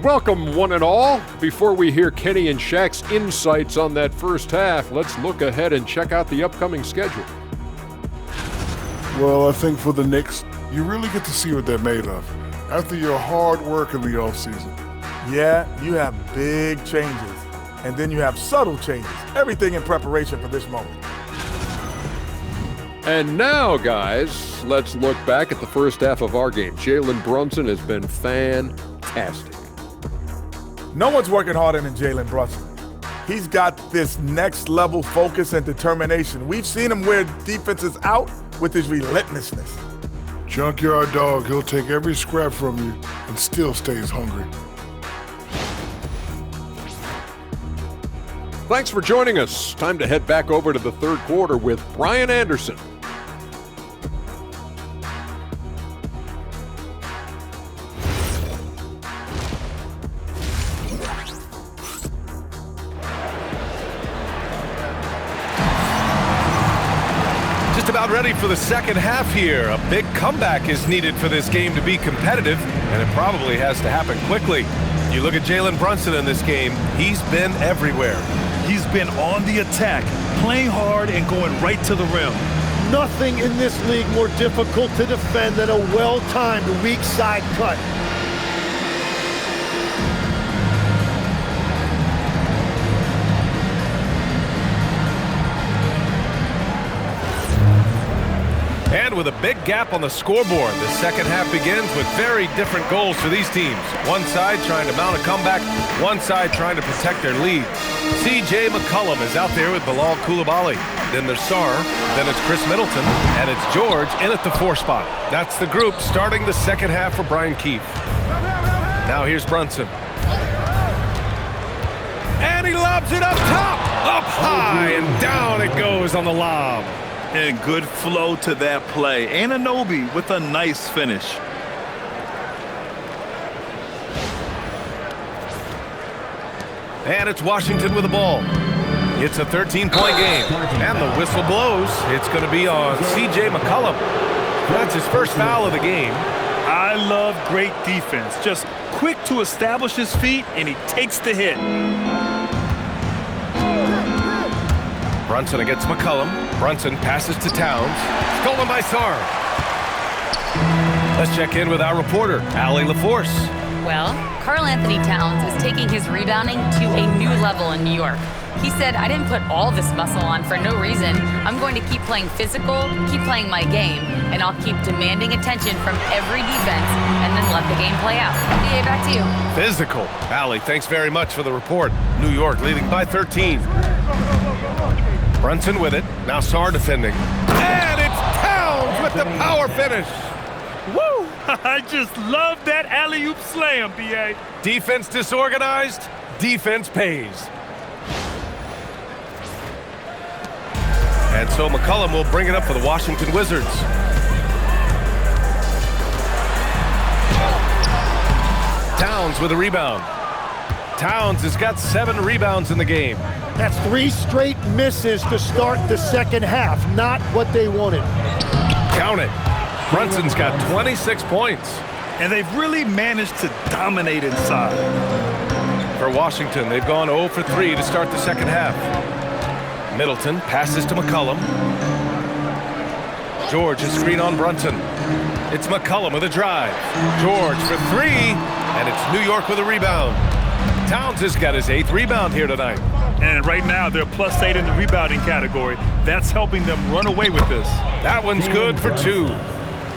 Welcome, one and all. Before we hear Kenny and Shaq's insights on that first half, let's look ahead and check out the upcoming schedule. Well, I think for the Knicks, you really get to see what they're made of after your hard work in the offseason. Yeah, you have big changes, and then you have subtle changes. Everything in preparation for this moment. And now, guys, let's look back at the first half of our game. Jalen Brunson has been fantastic. No one's working harder than Jalen Brunson. He's got this next level focus and determination. We've seen him wear defenses out with his relentlessness. Junkyard dog, he'll take every scrap from you and still stays hungry. Thanks for joining us. Time to head back over to the third quarter with Brian Anderson. About ready for the second half here. A big comeback is needed for this game to be competitive, and it probably has to happen quickly. You look at Jalen Brunson in this game, he's been everywhere. He's been on the attack, playing hard and going right to the rim. Nothing in this league more difficult to defend than a well-timed weak side cut. And with a big gap on the scoreboard, the second half begins with very different goals for these teams. One side trying to mount a comeback, one side trying to protect their lead. C.J. McCollum is out there with Bilal Coulibaly. Then there's Sarr, then it's Chris Middleton, and it's George in at the 4 spot. That's the group starting the second half for Brian Keefe. Now here's Brunson. And he lobs it up top, up high, and down it goes on the lob. And good flow to that play. Anunoby with a nice finish. And it's Washington with the ball. It's a 13-point game. And the whistle blows. It's going to be on C.J. McCollum. That's his first foul of the game. I love great defense. Just quick to establish his feet, and he takes the hit. Brunson against McCollum. Brunson passes to Towns. Stolen by Sarr. Let's check in with our reporter, Allie LaForce. Well, Karl Anthony Towns is taking his rebounding to a new level in New York. He said, I didn't put all this muscle on for no reason. I'm going to keep playing physical, keep playing my game, and I'll keep demanding attention from every defense and then let the game play out. BA, back to you. Physical. Allie, thanks very much for the report. New York leading by 13. Brunson with it. Now Sarr defending. And it's Towns with the power finish. Woo! I just love that alley-oop slam, B.A. Defense disorganized. Defense pays. And so McCollum will bring it up for the Washington Wizards. Towns with a rebound. Towns has got 7 rebounds in the game. That's 3 straight misses to start the second half. Not what they wanted. Count it. Brunson's got 26 points. And they've really managed to dominate inside. For Washington, they've gone 0 for 3 to start the second half. Middleton passes to McCollum. George is screen on Brunson. It's McCollum with a drive. George for 3, and it's New York with a rebound. Towns has got his 8th rebound here tonight. And right now, they're +8 in the rebounding category. That's helping them run away with this. That one's good for 2.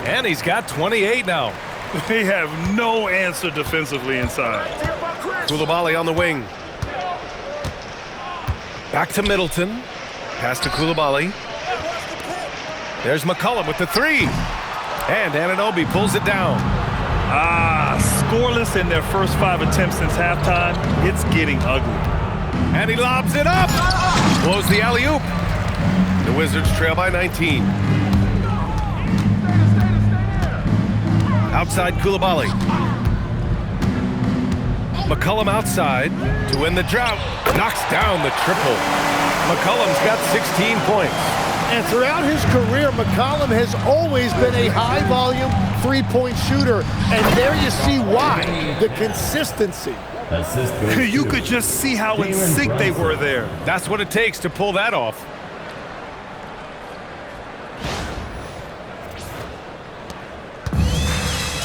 And he's got 28 now. They have no answer defensively inside. Coulibaly on the wing. Back to Middleton. Pass to Coulibaly. There's McCollum with the 3. And Anunoby pulls it down. Scoreless in their first 5 attempts since halftime. It's getting ugly. And he lobs it up. Blows the alley-oop. The Wizards trail by 19. Outside Coulibaly. McCollum outside to win the drought. Knocks down the triple. McCollum's got 16 points. And throughout his career, McCollum has always been a high-volume, three-point shooter, and there you see why, the consistency. You could just see how in sync they were there. That's what it takes to pull that off.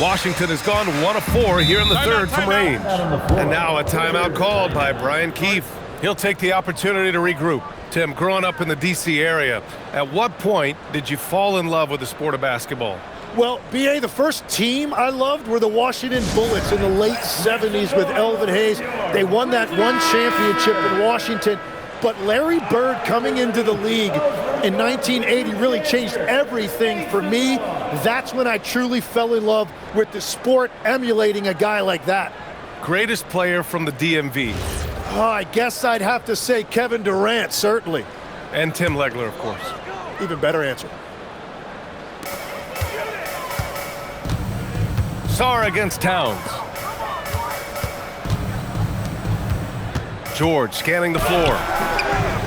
Washington has gone 1 of 4 here in the third from range. And now a timeout called by Brian Keefe. He'll take the opportunity to regroup. Tim, growing up in the D.C. area, at what point did you fall in love with the sport of basketball? Well, B.A., the first team I loved were the Washington Bullets in the late 70s with Elvin Hayes. They won that one championship in Washington. But Larry Bird coming into the league in 1980 really changed everything for me. That's when I truly fell in love with the sport, emulating a guy like that. Greatest player from the DMV. Oh, I guess I'd have to say Kevin Durant, certainly. And Tim Legler, of course. Even better answer. Sarr against Towns. George scanning the floor.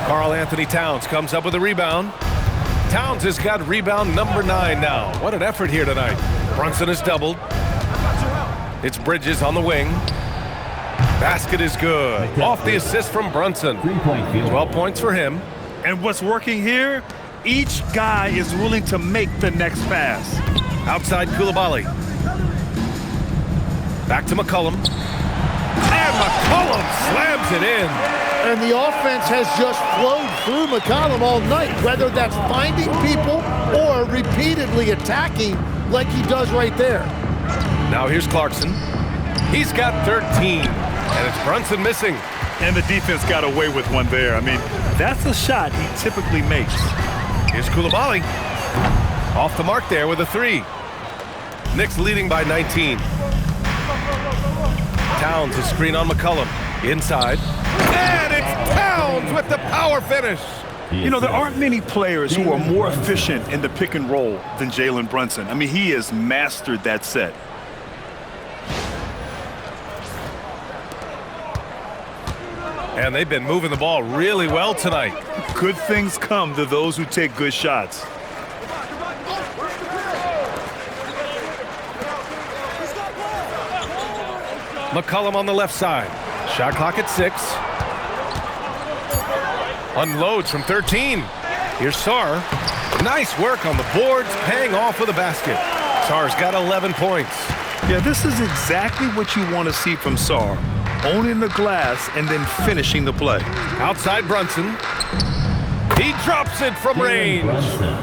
Karl Anthony Towns comes up with a rebound. Towns has got rebound number 9 now. What an effort here tonight. Brunson is doubled. It's Bridges on the wing. Basket is good. Off the assist from Brunson. 12 points for him. And what's working here? Each guy is willing to make the next pass. Outside Koulibaly. Back to McCollum. And McCollum slams it in. And the offense has just flowed through McCollum all night, whether that's finding people or repeatedly attacking like he does right there. Now here's Clarkson. He's got 13, and it's Brunson missing. And the defense got away with one there. I mean, that's a shot he typically makes. Here's Koulibaly. Off the mark there with a 3. Knicks leading by 19. Towns a screen on McCollum. Inside. And it's Towns with the power finish. You know, there aren't many players who are more efficient in the pick and roll than Jalen Brunson. I mean, he has mastered that set. And they've been moving the ball really well tonight. Good things come to those who take good shots. McCollum on the left side. Shot clock at 6. Unloads from 13. Here's Sarr. Nice work on the boards, paying off with a basket. Sarr's got 11 points. Yeah, this is exactly what you want to see from Sarr. Owning the glass and then finishing the play. Outside Brunson. He drops it from range.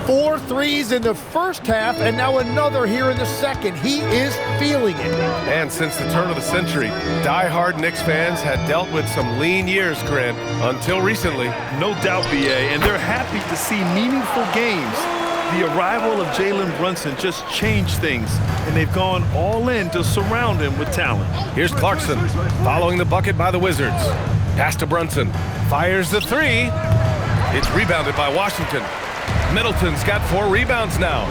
4 threes in the first half and now another here in the second. He is feeling it. And since the turn of the century, die-hard Knicks fans had dealt with some lean years, Grant, until recently. No doubt, BA, and they're happy to see meaningful games. The arrival of Jalen Brunson just changed things, and they've gone all in to surround him with talent. Here's Clarkson, following the bucket by the Wizards. Pass to Brunson, fires the 3. It's rebounded by Washington. Middleton's got 4 rebounds now.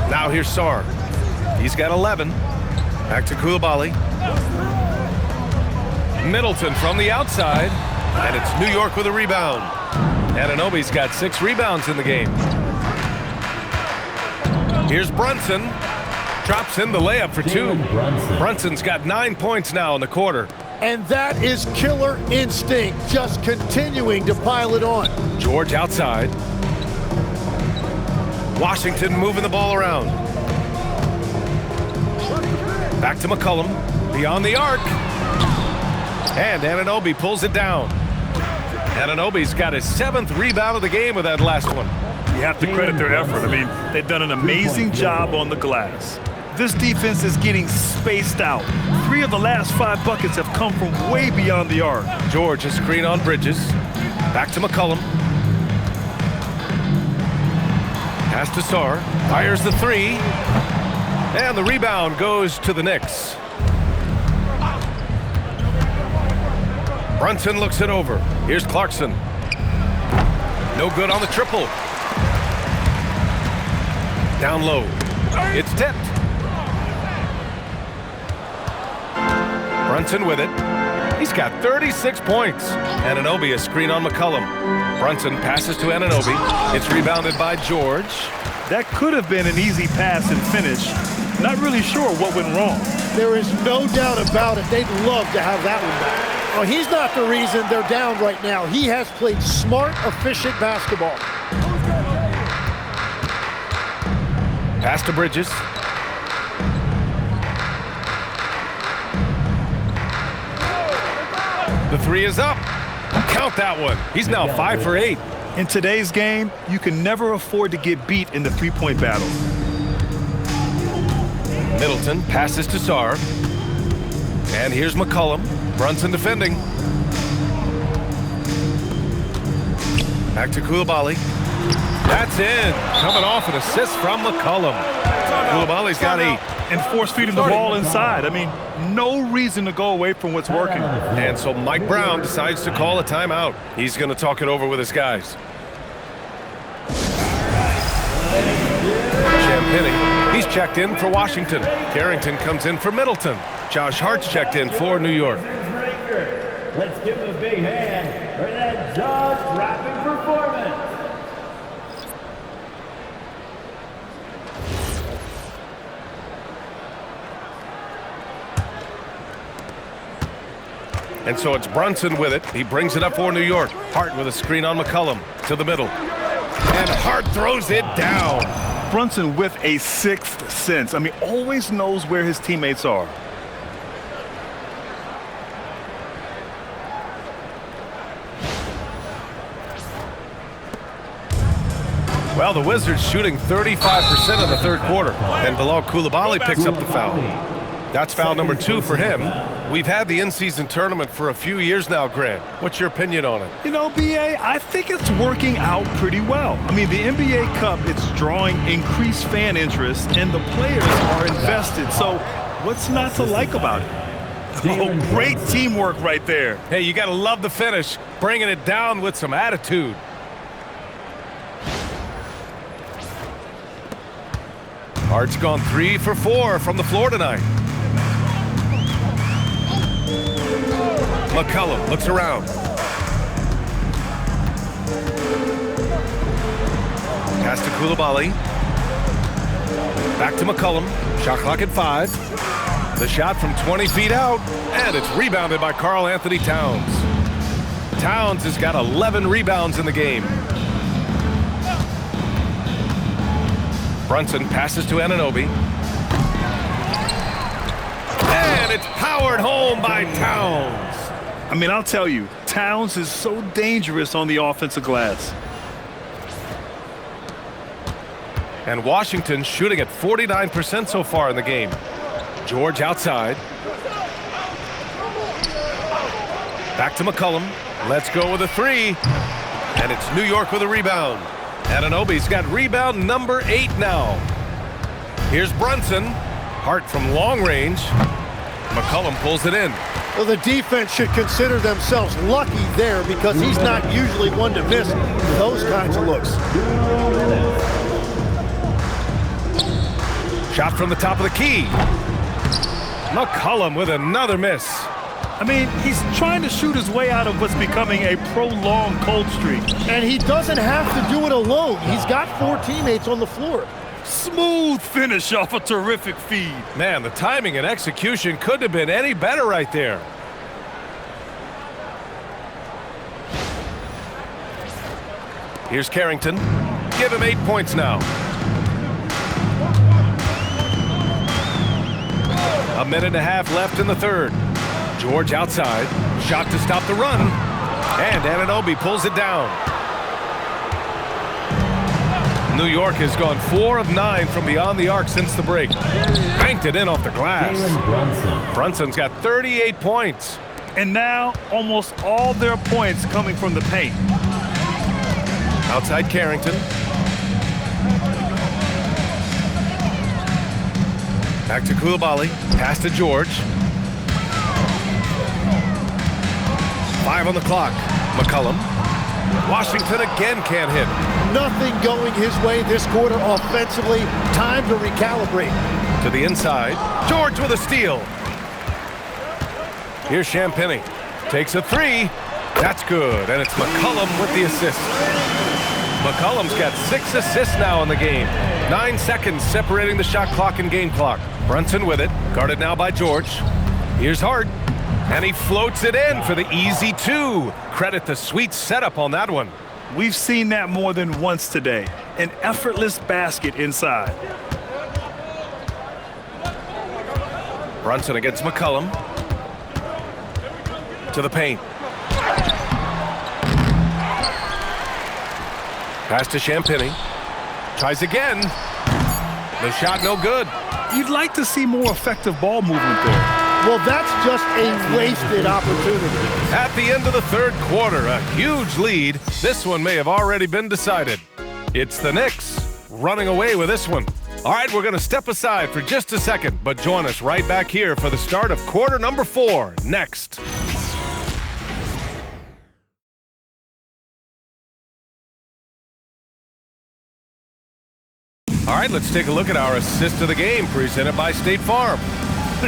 Now here's Sarr. He's got 11. Back to Koulibaly. Middleton from the outside, and it's New York with a rebound. Anunoby's got 6 rebounds in the game. Here's Brunson. Drops in the layup for 2. Brunson's got 9 points now in the quarter. And that is killer instinct, just continuing to pile it on. George outside. Washington moving the ball around. Back to McCollum. Beyond the arc. And Anunoby pulls it down. Anunoby's got his 7th rebound of the game with that last one. You have to credit their effort. I mean, they've done an amazing job on the glass. This defense is getting spaced out. 3 of the last 5 buckets have come from way beyond the arc. George a screen on Bridges. Back to McCollum. Pass to Sarr. Fires the 3. And the rebound goes to the Knicks. Brunson looks it over. Here's Clarkson. No good on the triple. Down low. It's tipped. Brunson with it. He's got 36 points. Anunoby a screen on McCollum. Brunson passes to Anunoby. It's rebounded by George. That could have been an easy pass and finish. Not really sure what went wrong. There is no doubt about it. They'd love to have that one back. Well, he's not the reason they're down right now. He has played smart, efficient basketball. Pass to Bridges. The three is up. Count that one. He's now 5 for 8. In today's game, you can never afford to get beat in the three-point battle. Middleton passes to Sarr. And here's McCollum. Brunson defending. Back to Koulibaly. That's in. Coming off an assist from McCollum. Koulibaly's got 8. And force feeding the ball inside. I mean, no reason to go away from what's working. And so Mike Brown decides to call a timeout. He's going to talk it over with his guys. Champagny, he's checked in for Washington. Carrington comes in for Middleton. Josh Hart's checked in for New York. Let's give him a big hand for that jaw-dropping performance. And so it's Brunson with it. He brings it up for New York. Hart with a screen on McCollum to the middle. And Hart throws it down. Brunson with a sixth sense. I mean, always knows where his teammates are. Well, the Wizards shooting 35% in the third quarter. And Bilal Koulibaly picks up the foul. That's foul number 2 for him. We've had the in-season tournament for a few years now, Grant. What's your opinion on it? You know, B.A., I think it's working out pretty well. I mean, the NBA Cup, it's drawing increased fan interest, and the players are invested. So what's not to like about it? Oh, great teamwork right there. Hey, you got to love the finish, bringing it down with some attitude. Hart's gone 3 for 4 from the floor tonight. McCollum looks around. Pass to Koulibaly. Back to McCollum. Shot clock at 5. The shot from 20 feet out, and it's rebounded by Karl Anthony Towns. Towns has got 11 rebounds in the game. Brunson passes to Anunoby. And it's powered home by Towns. I mean, I'll tell you, Towns is so dangerous on the offensive glass. And Washington shooting at 49% so far in the game. George outside. Back to McCollum. Let's go with a 3. And it's New York with a rebound. Anunoby's got rebound number 8 now. Here's Brunson. Hart from long range. McCollum pulls it in. Well, the defense should consider themselves lucky there because he's not usually one to miss those kinds of looks. Shot from the top of the key. McCollum with another miss. I mean, he's trying to shoot his way out of what's becoming a prolonged cold streak. And he doesn't have to do it alone. He's got 4 teammates on the floor. Smooth finish off a terrific feed. Man, the timing and execution couldn't have been any better right there. Here's Carrington. Give him 8 points now. A minute and a half left in the third. George outside. Shot to stop the run. And Anunoby pulls it down. New York has gone 4 of 9 from beyond the arc since the break. Banked it in off the glass. Brunson's got 38 points. And now almost all their points coming from the paint. Outside Carrington. Back to Koulibaly. Pass to George. 5 on the clock. McCollum. Washington again can't hit. Nothing going his way this quarter offensively. Time to recalibrate. To the inside. George with a steal. Here's Champagny. Takes a 3. That's good. And it's McCollum with the assist. McCollum's got 6 assists now in the game. 9 seconds separating the shot clock and game clock. Brunson with it, guarded now by George. Here's Hart, and he floats it in for the easy 2. Credit the sweet setup on that one. We've seen that more than once today. An effortless basket inside. Brunson against McCollum. To the paint. Pass to Champagnie. Tries again. The shot no good. You'd like to see more effective ball movement there. Well, that's just a wasted opportunity. At the end of the third quarter, a huge lead. This one may have already been decided. It's the Knicks running away with this one. All right, we're going to step aside for just a second, but join us right back here for the start of quarter number 4 next. All right, let's take a look at our assist of the game presented by State Farm.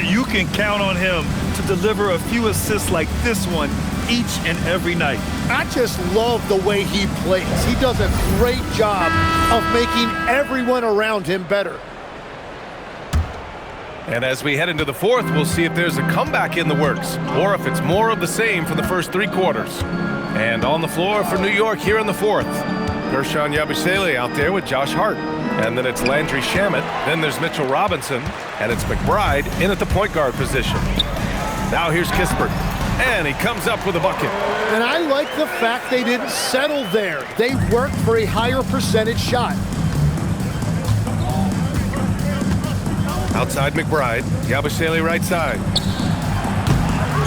You can count on him to deliver a few assists like this one each and every night. I just love the way he plays. He does a great job of making everyone around him better. And as we head into the fourth, we'll see if there's a comeback in the works or if it's more of the same from the first 3 quarters. And on the floor for New York here in the fourth, Guerschon Yabusele out there with Josh Hart. And then it's Landry Shamet. Then there's Mitchell Robinson. And it's McBride in at the point guard position. Now here's Kispert. And he comes up with a bucket. And I like the fact they didn't settle there. They worked for a higher percentage shot. Outside McBride. Yabusele right side.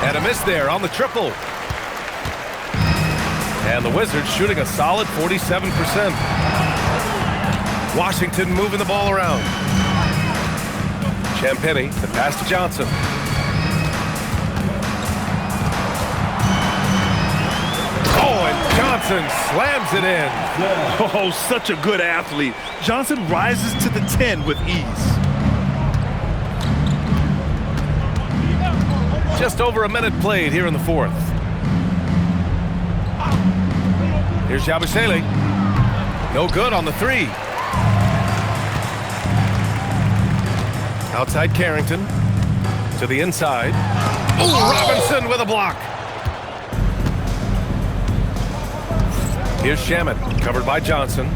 And a miss there on the triple. And the Wizards shooting a solid 47%. Washington moving the ball around. Champagnie, the pass to Johnson. Oh, and Johnson slams it in. Oh, such a good athlete. Johnson rises to the 10 with ease. Just over a minute played here in the fourth. Here's Yabusele. No good on the 3. Outside Carrington. To the inside. Ooh, Robinson with a block. Here's Shamet, covered by Johnson.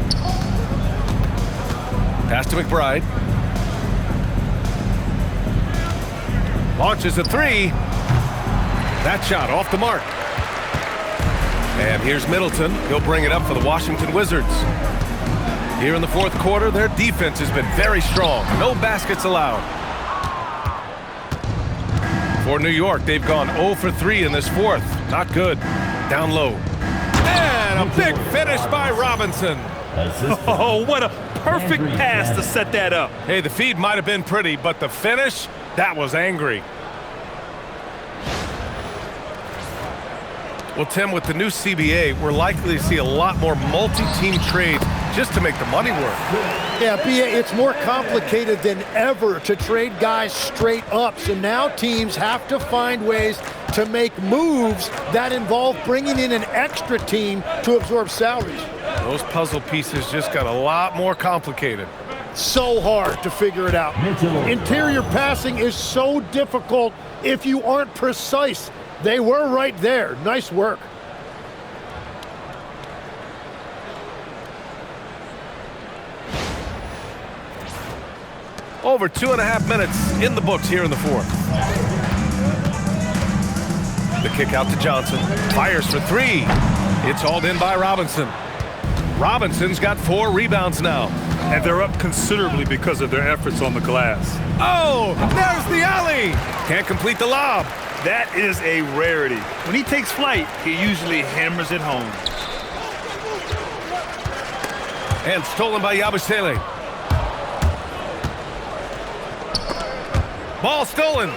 Pass to McBride. Launches a 3. That shot off the mark. And here's Middleton. He'll bring it up for the Washington Wizards. Here in the fourth quarter, their defense has been very strong. No baskets allowed. For New York, they've gone 0 for 3 in this fourth. Not good. Down low. And a big finish by Robinson. Oh, what a perfect pass to set that up. Hey, the feed might have been pretty, but the finish, that was angry. Well, Tim, with the new CBA, we're likely to see a lot more multi-team trades just to make the money work. Yeah, B.A., it's more complicated than ever to trade guys straight up. So now teams have to find ways to make moves that involve bringing in an extra team to absorb salaries. Those puzzle pieces just got a lot more complicated. So hard to figure it out. Interior passing is so difficult if you aren't precise. They were right there. Nice work. Over 2.5 minutes in the books here in the fourth. The kick out to Johnson. Fires for 3. It's hauled in by Robinson. Robinson's got 4 rebounds now. And they're up considerably because of their efforts on the glass. Oh, there's the alley. Can't complete the lob. That is a rarity. When he takes flight, he usually hammers it home. And stolen by Yabusele. Ball stolen.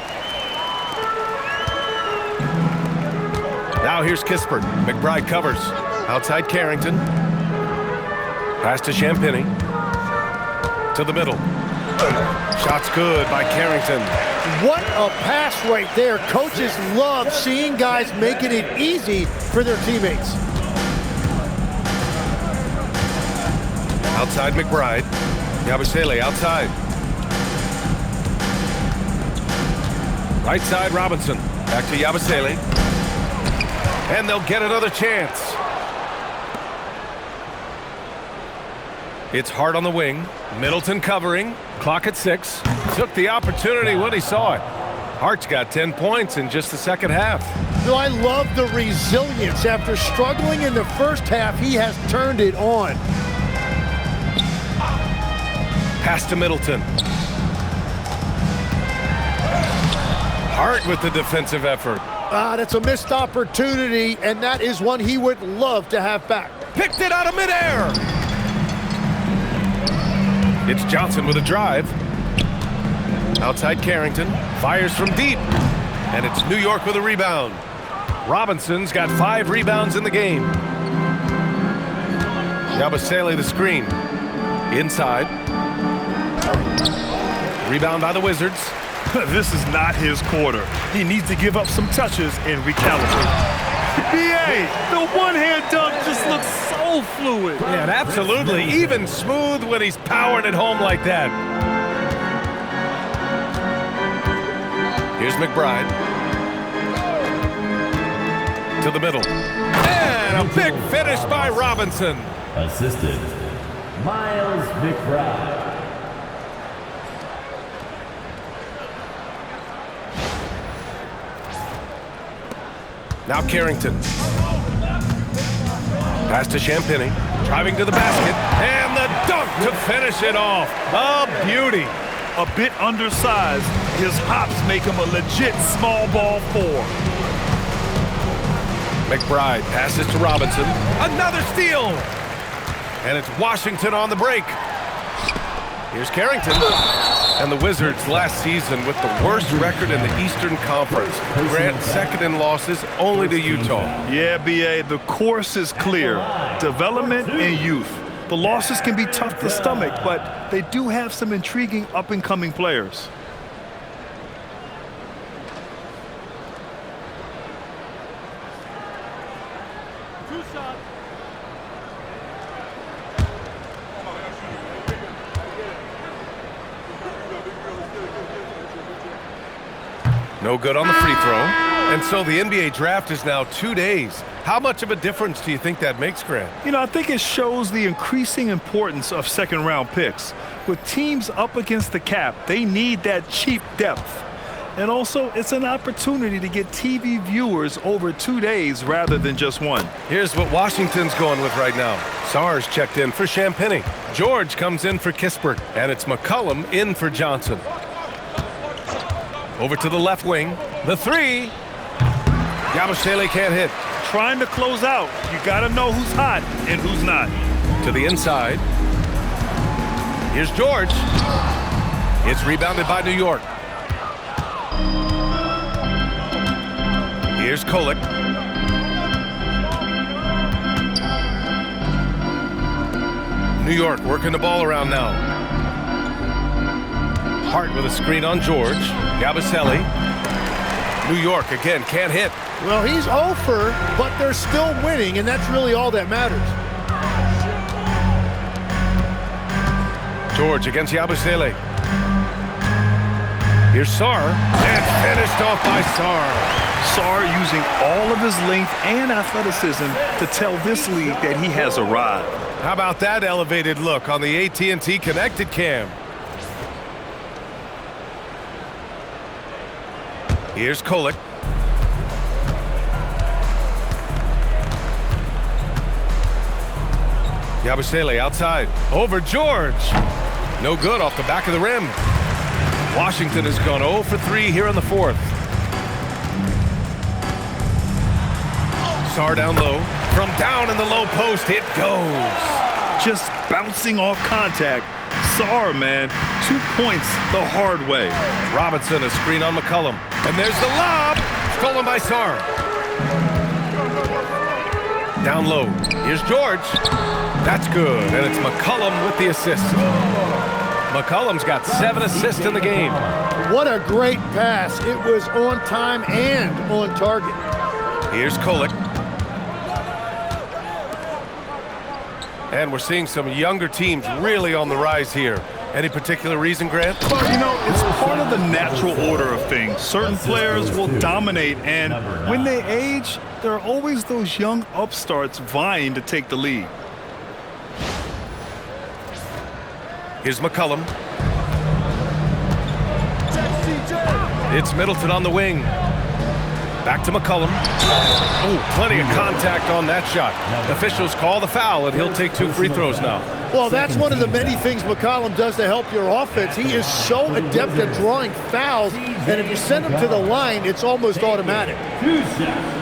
Now here's Kispert. McBride covers. Outside Carrington. Pass to Champagnie. To the middle. Shot's good by Carrington. What a pass right there. Coaches love seeing guys making it easy for their teammates. Outside McBride. Yabusele outside. Right side Robinson. Back to Yabusele. And they'll get another chance. It's Hart on the wing. Middleton covering. Clock at 6. Took the opportunity when he saw it. Hart's got 10 points in just the second half. No, I love the resilience. After struggling in the first half, he has turned it on. Pass to Middleton. Hart with the defensive effort. That's a missed opportunity, and that is one he would love to have back. Picked it out of midair. It's Johnson with a drive. Outside Carrington. Fires from deep. And it's New York with a rebound. Robinson's got 5 rebounds in the game. Yabusele the screen. Inside. Rebound by the Wizards. This is not his quarter. He needs to give up some touches and recalibrate. B.A., the one-hand dunk just looks so fluid. Yeah, and absolutely. Even smooth when he's powering it home like that. Here's McBride. To the middle. And a big finish by Robinson. Assistant, Miles McBride. Now Carrington. Pass to Champagny. Driving to the basket. And the dunk to finish it off. A beauty. A bit undersized, his hops make him a legit small ball 4. McBride passes to Robinson. Another steal. And it's Washington on the break. Here's Carrington. And the Wizards last season with the worst record in the Eastern Conference. Grant second in losses only to Utah. Yeah, B.A., the course is clear. Development and youth. The losses can be tough to stomach, but they do have some intriguing up-and-coming players. No good on the free throw. And so the NBA draft is now 2 days. How much of a difference do you think that makes, Grant? You know, I think it shows the increasing importance of second-round picks. With teams up against the cap, they need that cheap depth. And also, it's an opportunity to get TV viewers over 2 days rather than just one. Here's what Washington's going with right now. Sarr's checked in for Champagny. George comes in for Kispert. And it's McCollum in for Johnson. Over to the left wing. The 3. Yabusele can't hit. Trying to close out. You got to know who's hot and who's not. To the inside. Here's George. It's rebounded by New York. Here's Kolek. New York working the ball around now. Hart with a screen on George. Yabusele. New York again can't hit. Well, he's over, but they're still winning, and that's really all that matters. George against Yabusele. Here's Sarr. And finished off by Sarr. Sarr using all of his length and athleticism to tell this league that he has arrived. How about that elevated look on the AT&T Connected Cam? Here's Kolek. Yabusele outside. Over George. No good off the back of the rim. Washington has gone 0 for 3 here in the 4th. Sarr down low. From down in the low post, it goes. Just bouncing off contact. Sarr, man, 2 points the hard way. Robinson, a screen on McCollum. And there's the lob. Stolen by Sarr. Down low. Here's George. That's good. And it's McCollum with the assist. McCollum's got 7 assists in the game. What a great pass. It was on time and on target. Here's Kolek. And we're seeing some younger teams really on the rise here. Any particular reason, Grant? Well, you know, it's part of the natural order of things. Certain players will dominate, and when they age, there are always those young upstarts vying to take the lead. Here's McCollum. It's Middleton on the wing. Back to McCollum. Oh, plenty of contact on that shot. Officials call the foul, and he'll take 2 free throws now. Well, that's one of the many things McCollum does to help your offense. He is so adept at drawing fouls, and if you send him to the line, it's almost automatic. 2 shots.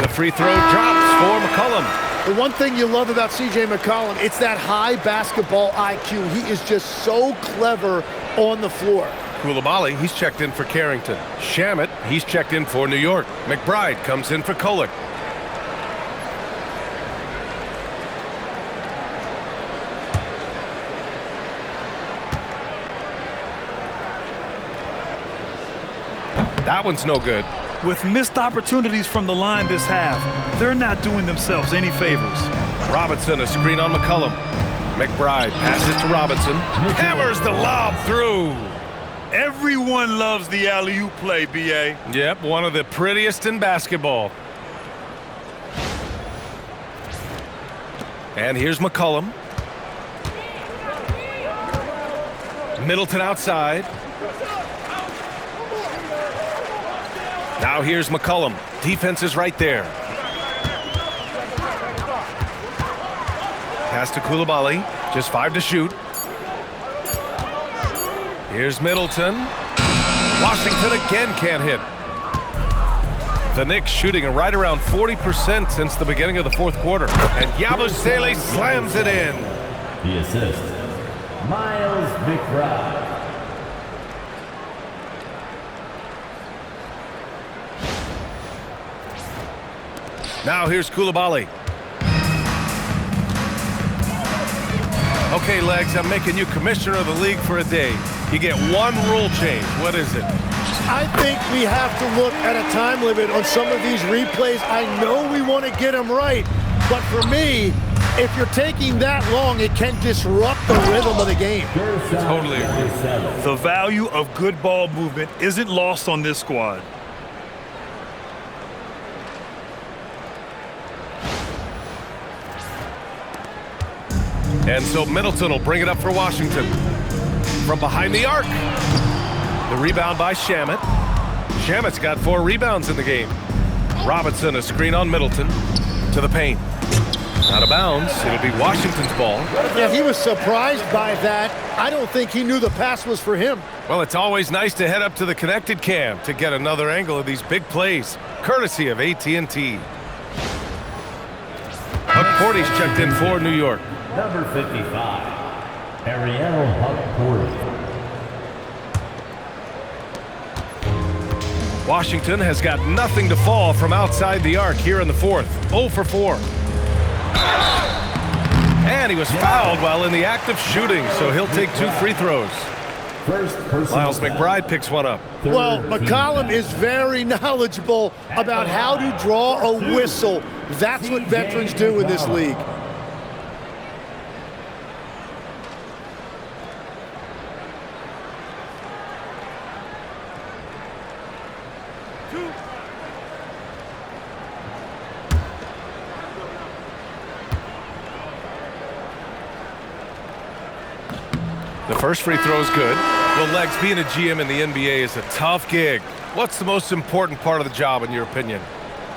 The free throw drops for McCollum. The one thing you love about C.J. McCollum, it's that high basketball IQ. He is just so clever on the floor. Koulibaly, he's checked in for Carrington. Shamet, he's checked in for New York. McBride comes in for Kolek. That one's no good. With missed opportunities from the line this half, they're not doing themselves any favors. Robinson, a screen on McCollum. McBride passes to Robinson. Hammers the lob through. Everyone loves the alley-oop play, B.A. Yep, one of the prettiest in basketball. And here's McCollum. Middleton outside. Now here's McCollum. Defense is right there. Pass to Koulibaly. Just 5 to shoot. Here's Middleton. Washington again can't hit. The Knicks shooting right around 40% since the beginning of the 4th quarter. And Yabusele slams it in. The assist, Miles McBride. Now here's Koulibaly. Okay, Legs, I'm making you commissioner of the league for a day. You get one rule change. What is it? I think we have to look at a time limit on some of these replays. I know we want to get them right, but for me, if you're taking that long, it can disrupt the rhythm of the game. Totally agree. The value of good ball movement isn't lost on this squad. And so Middleton will bring it up for Washington. From behind the arc. The rebound by Shamet. Shamet's got 4 rebounds in the game. Robinson, a screen on Middleton. To the paint. Out of bounds. It'll be Washington's ball. Yeah, he was surprised by that. I don't think he knew the pass was for him. Well, it's always nice to head up to the connected cam to get another angle of these big plays. Courtesy of AT&T. Porty's checked in for New York. Number 55, Ariel Huck-Porty. Washington has got nothing to fall from outside the arc here in the 4th. 0 for 4. And he was fouled while in the act of shooting, so he'll take 2 free throws. Miles McBride picks one up. Well, McCollum is very knowledgeable about how to draw a whistle. That's what veterans do in this league. The first free throw is good. Well, Legs, being a GM in the NBA is a tough gig. What's the most important part of the job, in your opinion?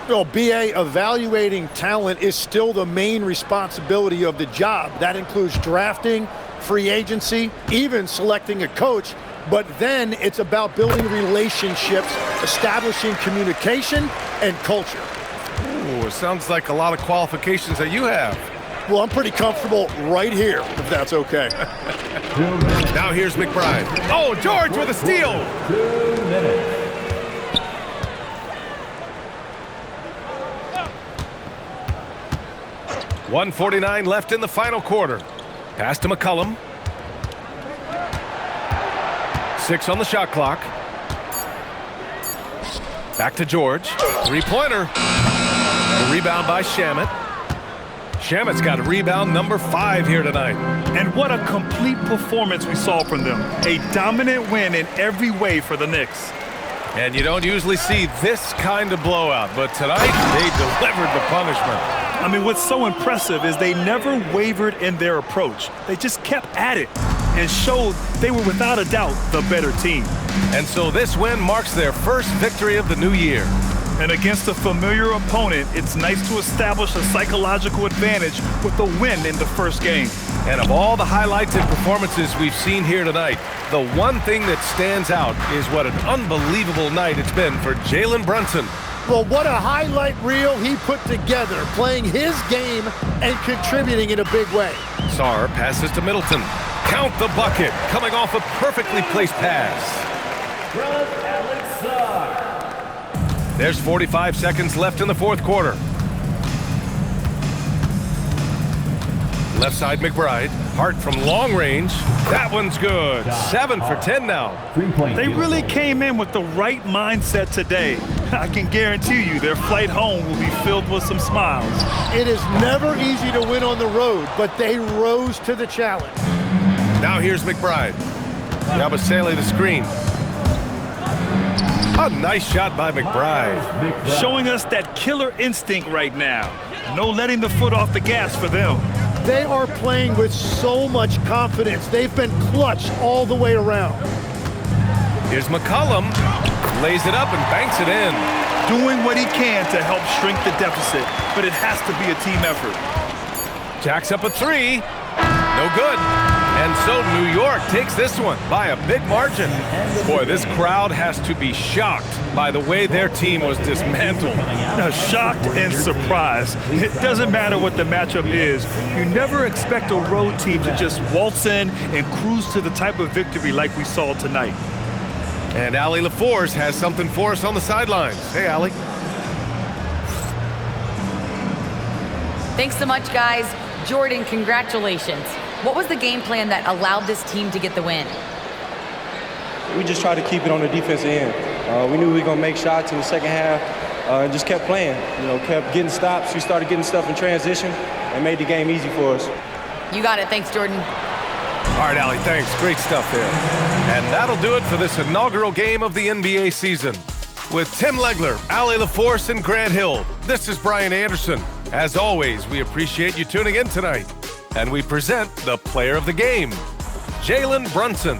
Well, BA, evaluating talent is still the main responsibility of the job. That includes drafting, free agency, even selecting a coach. But then it's about building relationships, establishing communication, and culture. Ooh, it sounds like a lot of qualifications that you have. Well, I'm pretty comfortable right here, if that's okay. Now here's McBride. Oh, George with a steal. 2 minutes. 1:49 left in the final quarter. Pass to McCollum. 6 on the shot clock. Back to George. Three-pointer. The rebound by Shamet. Shamet's got rebound number 5 here tonight. And what a complete performance we saw from them. A dominant win in every way for the Knicks. And you don't usually see this kind of blowout, but tonight they delivered the punishment. I mean, what's so impressive is they never wavered in their approach. They just kept at it and showed they were without a doubt the better team. And so this win marks their first victory of the new year. And against a familiar opponent, it's nice to establish a psychological advantage with a win in the first game. And of all the highlights and performances we've seen here tonight, the one thing that stands out is what an unbelievable night it's been for Jalen Brunson. Well, what a highlight reel he put together, playing his game and contributing in a big way. Sarr passes to Middleton. Count the bucket, coming off a perfectly placed pass. There's 45 seconds left in the fourth quarter. Left side McBride. Hart from long range. That one's good. 7 for 10 now. They really came in with the right mindset today. I can guarantee you their flight home will be filled with some smiles. It is never easy to win on the road, but they rose to the challenge. Now here's McBride. Yabusele the screen. A nice shot by McBride. Showing us that killer instinct right now. No letting the foot off the gas for them. They are playing with so much confidence. They've been clutch all the way around. Here's McCollum. Lays it up and banks it in. Doing what he can to help shrink the deficit, but it has to be a team effort. Jacks up a 3. No good. And so New York takes this one by a big margin. Boy, this crowd has to be shocked by the way their team was dismantled. Shocked and surprised. It doesn't matter what the matchup is. You never expect a road team to just waltz in and cruise to the type of victory like we saw tonight. And Allie LaForce has something for us on the sidelines. Hey, Allie. Thanks so much, guys. Jordan, congratulations. What was the game plan that allowed this team to get the win? We just tried to keep it on the defensive end. We knew we were going to make shots in the second half and just kept playing. Kept getting stops. We started getting stuff in transition and made the game easy for us. You got it. Thanks, Jordan. All right, Allie, thanks. Great stuff there. And that'll do it for this inaugural game of the NBA season. With Tim Legler, Allie LaForce, and Grant Hill, this is Brian Anderson. As always, we appreciate you tuning in tonight. And we present the player of the game, Jalen Brunson.